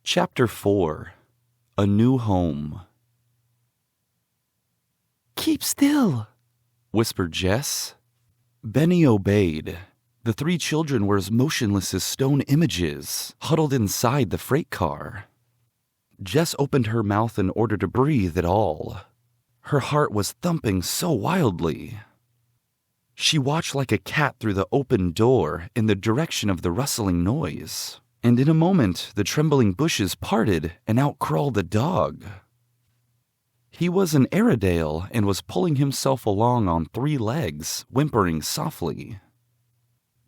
Chapter 4. A New Home. "Keep still," whispered Jess. Benny obeyed. The three children were as motionless as stone images, huddled inside the freight car. Jess opened her mouth in order to breathe at all. Her heart was thumping so wildly. She watched like a cat through the open door in the direction of the rustling noise, and in a moment the trembling bushes parted and out crawled a dog. He was an Airedale and was pulling himself along on three legs, whimpering softly.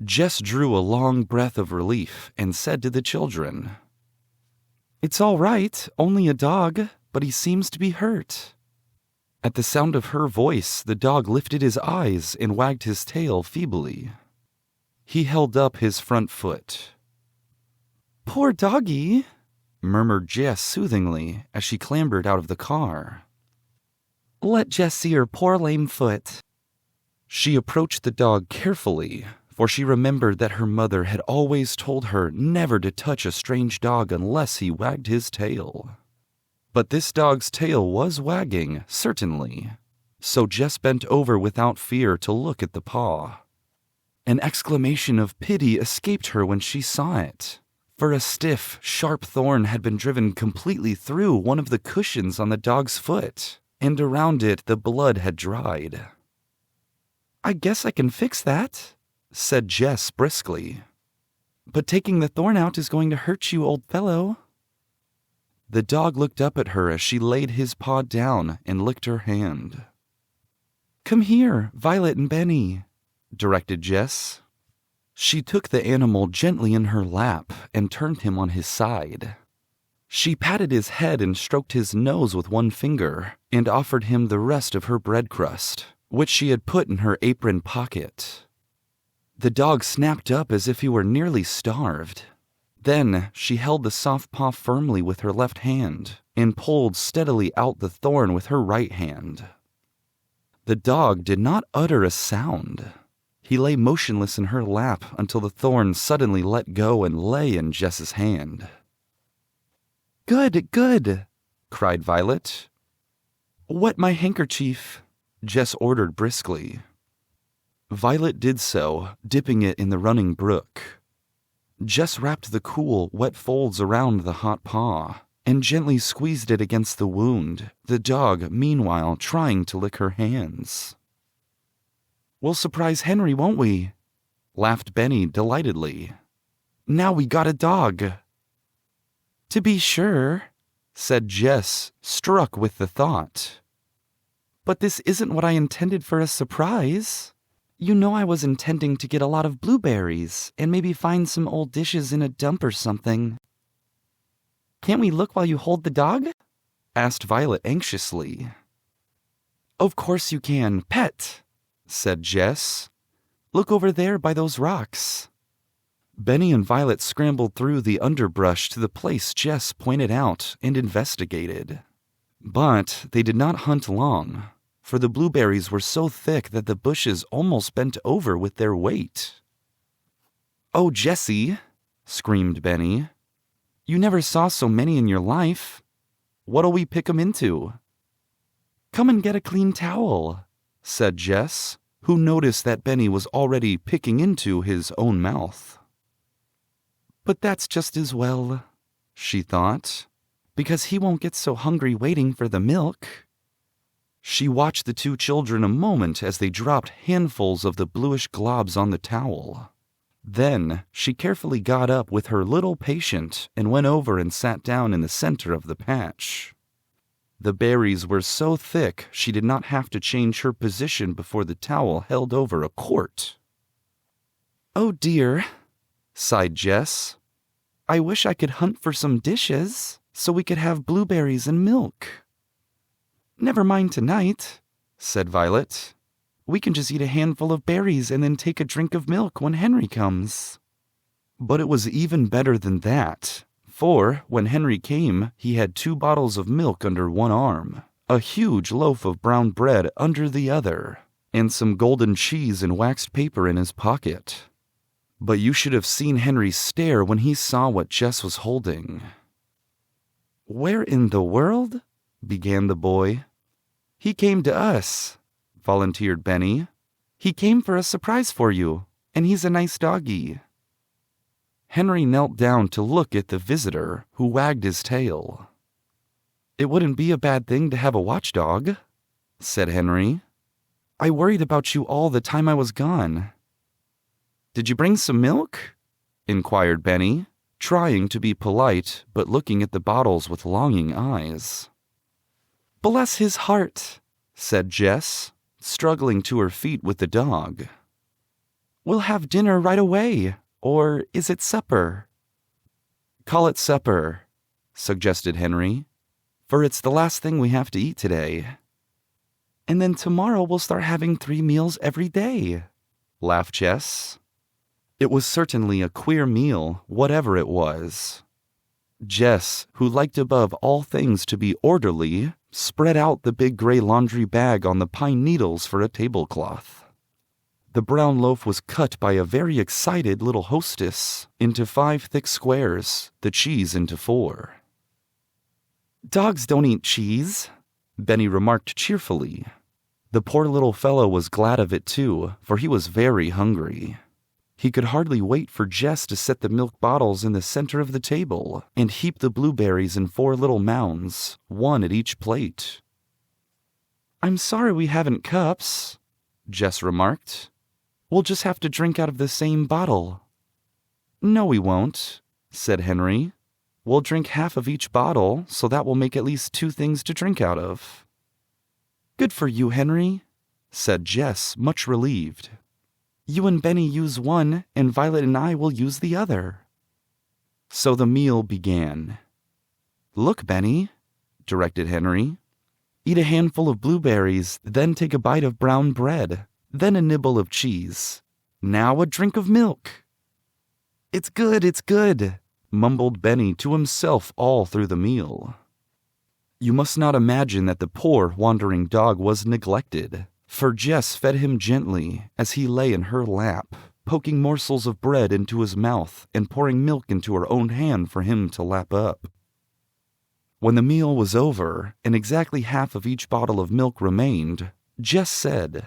Jess drew a long breath of relief and said to the children, "It's all right, only a dog, but he seems to be hurt." At the sound of her voice, the dog lifted his eyes and wagged his tail feebly. He held up his front foot. "Poor doggy," murmured Jess soothingly as she clambered out of the car. "Let Jess see her poor lame foot." She approached the dog carefully, for she remembered that her mother had always told her never to touch a strange dog unless he wagged his tail. But this dog's tail was wagging, certainly, so Jess bent over without fear to look at the paw. An exclamation of pity escaped her when she saw it, for a stiff, sharp thorn had been driven completely through one of the cushions on the dog's foot, and around it the blood had dried. "I guess I can fix that," said Jess briskly. "But taking the thorn out is going to hurt you, old fellow." The dog looked up at her as she laid his paw down and licked her hand. "Come here, Violet and Benny," directed Jess. She took the animal gently in her lap and turned him on his side. She patted his head and stroked his nose with one finger and offered him the rest of her bread crust, which she had put in her apron pocket. The dog snapped up as if he were nearly starved. Then she held the soft paw firmly with her left hand and pulled steadily out the thorn with her right hand. The dog did not utter a sound. He lay motionless in her lap until the thorn suddenly let go and lay in Jess's hand. "Good, good," cried Violet. "Wet my handkerchief," Jess ordered briskly. Violet did so, dipping it in the running brook. Jess wrapped the cool, wet folds around the hot paw and gently squeezed it against the wound, the dog, meanwhile, trying to lick her hands. "We'll surprise Henry, won't we?" laughed Benny delightedly. "Now we got a dog." "To be sure," said Jess, struck with the thought. "But this isn't what I intended for a surprise. You know I was intending to get a lot of blueberries and maybe find some old dishes in a dump or something." "Can't we look while you hold the dog?" asked Violet anxiously. "Of course you can, pet," said Jess. "Look over there by those rocks." Benny and Violet scrambled through the underbrush to the place Jess pointed out and investigated. But they did not hunt long, for the blueberries were so thick that the bushes almost bent over with their weight. "Oh, Jessie," screamed Benny. "You never saw so many in your life. What'll we pick 'em into?" "Come and get a clean towel," said Jess, who noticed that Benny was already picking into his own mouth. "But that's just as well," she thought, "because he won't get so hungry waiting for the milk." She watched the two children a moment as they dropped handfuls of the bluish globs on the towel. Then she carefully got up with her little patient and went over and sat down in the center of the patch. The berries were so thick she did not have to change her position before the towel held over a quart. "Oh dear," sighed Jess. "I wish I could hunt for some dishes so we could have blueberries and milk." "Never mind tonight," said Violet. "We can just eat a handful of berries and then take a drink of milk when Henry comes." But it was even better than that, for when Henry came, he had 2 bottles of milk under one arm, a huge loaf of brown bread under the other, and some golden cheese and waxed paper in his pocket. But you should have seen Henry stare when he saw what Jess was holding. Where in the world? Began the boy. He came to us, volunteered Benny. He came for a surprise for you, and he's a nice doggy. Henry knelt down to look at the visitor, who wagged his tail. It wouldn't be a bad thing to have a watchdog, said Henry. I worried about you all the time I was gone. Did you bring some milk? Inquired Benny, trying to be polite but looking at the bottles with longing eyes. Bless his heart, said Jess, struggling to her feet with the dog. We'll have dinner right away, or is it supper? Call it supper, suggested Henry, for it's the last thing we have to eat today. And then tomorrow we'll start having 3 meals every day, laughed Jess. It was certainly a queer meal, whatever it was. Jess, who liked above all things to be orderly, spread out the big gray laundry bag on the pine needles for a tablecloth. The brown loaf was cut by a very excited little hostess into 5 thick squares, the cheese into 4. Dogs don't eat cheese, Benny remarked cheerfully. The poor little fellow was glad of it too, for he was very hungry. He could hardly wait for Jess to set the milk bottles in the center of the table and heap the blueberries in 4 little mounds, 1 at each plate. I'm sorry we haven't cups, Jess remarked. We'll just have to drink out of the same bottle. No, we won't, said Henry. We'll drink half of each bottle, so that will make at least 2 things to drink out of. Good for you, Henry, said Jess, much relieved. You and Benny use one, and Violet and I will use the other. So the meal began. Look, Benny, directed Henry. Eat a handful of blueberries, then take a bite of brown bread, then a nibble of cheese. Now a drink of milk. It's good, mumbled Benny to himself all through the meal. You must not imagine that the poor wandering dog was neglected, for Jess fed him gently as he lay in her lap, poking morsels of bread into his mouth and pouring milk into her own hand for him to lap up. When the meal was over and exactly half of each bottle of milk remained, Jess said,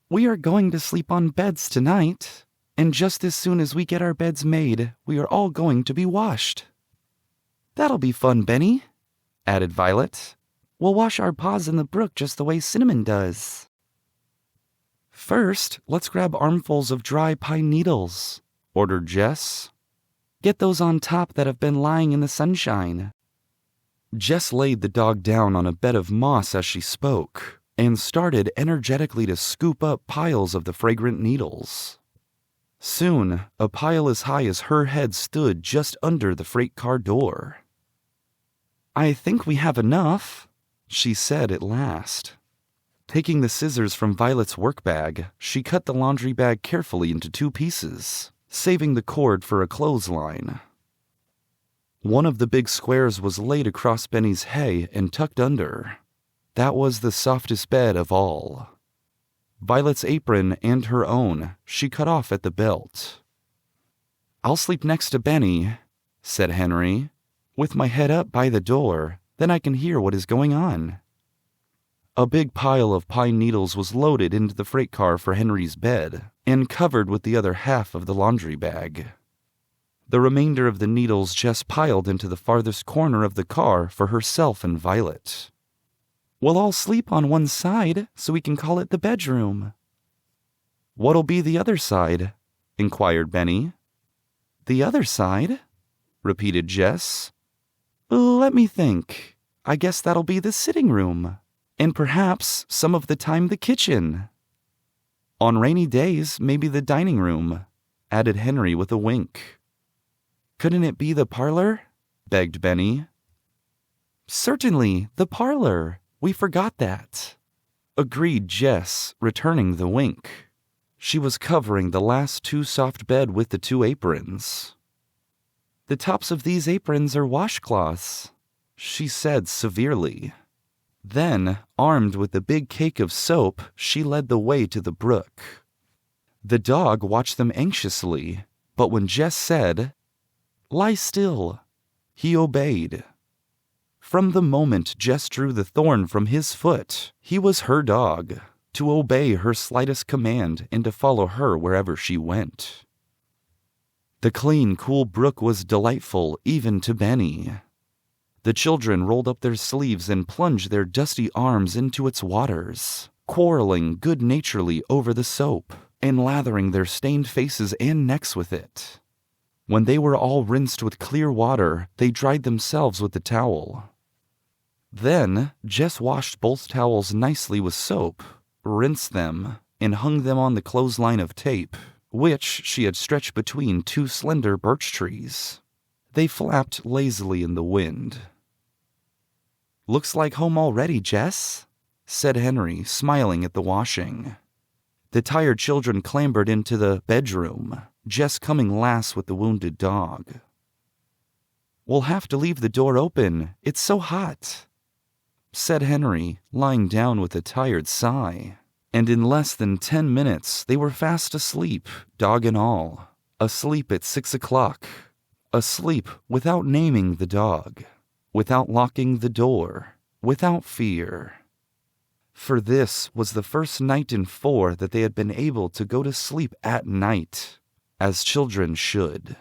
We are going to sleep on beds tonight, and just as soon as we get our beds made, we are all going to be washed. That'll be fun, Benny, added Violet. We'll wash our paws in the brook just the way Cinnamon does. First, let's grab armfuls of dry pine needles, ordered Jess. Get those on top that have been lying in the sunshine. Jess laid the dog down on a bed of moss as she spoke, and started energetically to scoop up piles of the fragrant needles. Soon, a pile as high as her head stood just under the freight car door. I think we have enough, she said at last. Taking the scissors from Violet's work bag, she cut the laundry bag carefully into 2 pieces, saving the cord for a clothesline. One of the big squares was laid across Benny's hay and tucked under. That was the softest bed of all. Violet's apron and her own she cut off at the belt. I'll sleep next to Benny, said Henry, with my head up by the door. Then I can hear what is going on. A big pile of pine needles was loaded into the freight car for Henry's bed and covered with the other half of the laundry bag. The remainder of the needles Jess piled into the farthest corner of the car for herself and Violet. We'll all sleep on one side so we can call it the bedroom. What'll be the other side? Inquired Benny. The other side? Repeated Jess. Let me think. I guess that'll be the sitting room, and perhaps some of the time the kitchen. On rainy days, maybe the dining room, added Henry with a wink. Couldn't it be the parlor? Begged Benny. Certainly, the parlor. We forgot that, agreed Jess, returning the wink. She was covering the last 2 soft bed with the 2 aprons. The tops of these aprons are washcloths, she said severely. Then, armed with the big cake of soap, she led the way to the brook. The dog watched them anxiously, but when Jess said, Lie still, he obeyed. From the moment Jess drew the thorn from his foot, he was her dog, to obey her slightest command and to follow her wherever she went. The clean, cool brook was delightful even to Benny. The children rolled up their sleeves and plunged their dusty arms into its waters, quarreling good-naturedly over the soap, and lathering their stained faces and necks with it. When they were all rinsed with clear water, they dried themselves with the towel. Then Jess washed both towels nicely with soap, rinsed them, and hung them on the clothesline of tape, which she had stretched between two slender birch trees. They flapped lazily in the wind. "Looks like home already, Jess," said Henry, smiling at the washing. The tired children clambered into the bedroom, Jess coming last with the wounded dog. "We'll have to leave the door open. It's so hot," said Henry, lying down with a tired sigh. And in less than 10 minutes they were fast asleep, dog and all. Asleep at 6 o'clock. Asleep without naming the dog, without locking the door, without fear. For this was the first night in 4 that they had been able to go to sleep at night, as children should.